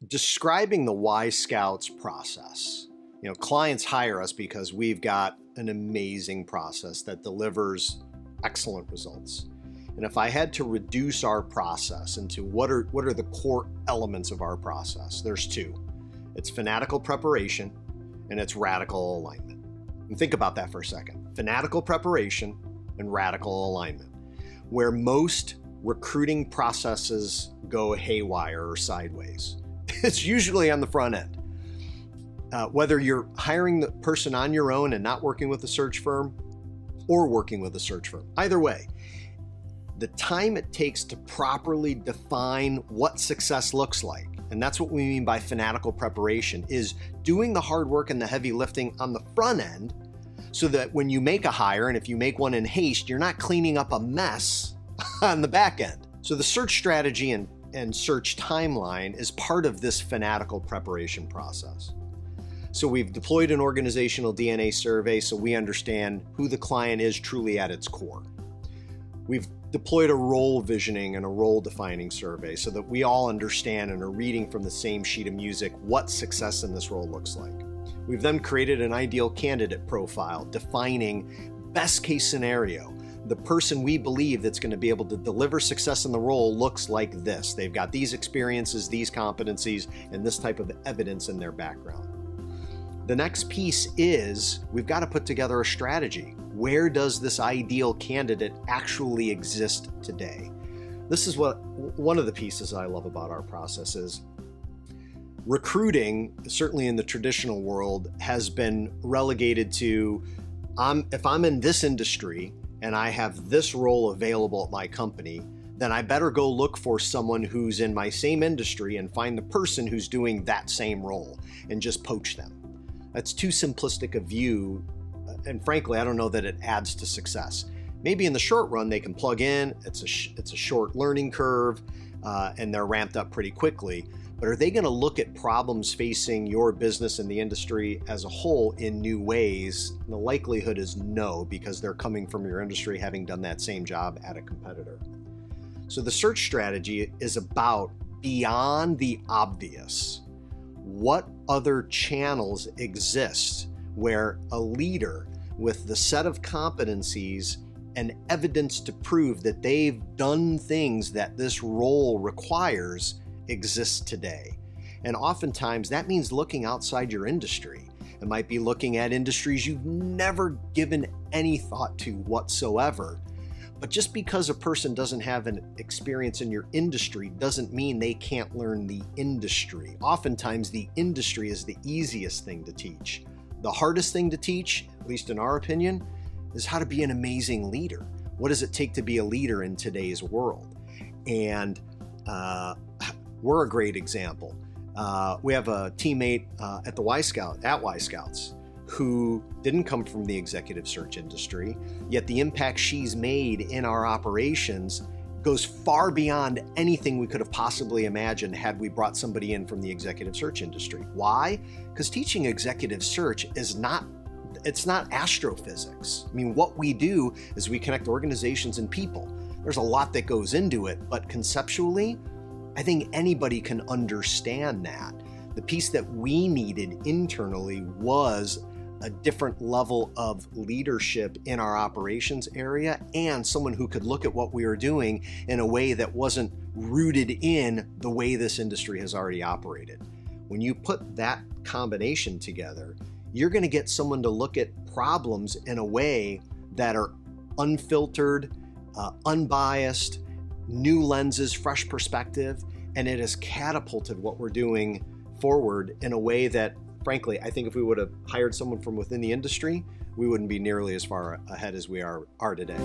describing the Y Scouts process. Clients hire us because we've got an amazing process that delivers excellent results. And if I had to reduce our process into what are the core elements of our process, there's two. It's fanatical preparation and it's radical alignment. And think about that for a second. Fanatical preparation and radical alignment. Where most recruiting processes go haywire or sideways, it's usually on the front end. Whether you're hiring the person on your own and not working with a search firm or working with a search firm, either way, the time it takes to properly define what success looks like, and that's what we mean by fanatical preparation, is doing the hard work and the heavy lifting on the front end so that when you make a hire, and if you make one in haste, you're not cleaning up a mess on the back end. So the search strategy and search timeline is part of this fanatical preparation process. So we've deployed an organizational DNA survey so we understand who the client is truly at its core. We've deployed a role visioning and a role defining survey so that we all understand and are reading from the same sheet of music what success in this role looks like. We've then created an ideal candidate profile defining best case scenario. The person we believe that's going to be able to deliver success in the role looks like this. They've got these experiences, these competencies, and this type of evidence in their background. The next piece is we've got to put together a strategy. Where does this ideal candidate actually exist today? This is one of the pieces I love about our process is recruiting, certainly in the traditional world, has been relegated to if I'm in this industry and I have this role available at my company, then I better go look for someone who's in my same industry and find the person who's doing that same role and just poach them. That's too simplistic a view, and frankly, I don't know that it adds to success. Maybe in the short run, they can plug in, it's a short learning curve, and they're ramped up pretty quickly. But are they going to look at problems facing your business and the industry as a whole in new ways? And the likelihood is no, because they're coming from your industry having done that same job at a competitor. So the search strategy is about beyond the obvious. What other channels exist where a leader with the set of competencies and evidence to prove that they've done things that this role requires exists today? And oftentimes that means looking outside your industry. It might be looking at industries you've never given any thought to whatsoever. But just because a person doesn't have an experience in your industry doesn't mean they can't learn the industry. Oftentimes the industry is the easiest thing to teach. The hardest thing to teach, at least in our opinion, is how to be an amazing leader. What does it take to be a leader in today's world? And we're a great example. We have a teammate at Y Scouts who didn't come from the executive search industry, yet the impact she's made in our operations goes far beyond anything we could have possibly imagined had we brought somebody in from the executive search industry. Why? Because teaching executive search it's not astrophysics. I mean, what we do is we connect organizations and people. There's a lot that goes into it, but conceptually, I think anybody can understand that. The piece that we needed internally was a different level of leadership in our operations area and someone who could look at what we were doing in a way that wasn't rooted in the way this industry has already operated. When you put that combination together, you're going to get someone to look at problems in a way that are unfiltered, unbiased, new lenses, fresh perspective, and it has catapulted what we're doing forward in a way that, frankly, I think if we would have hired someone from within the industry, we wouldn't be nearly as far ahead as we are today.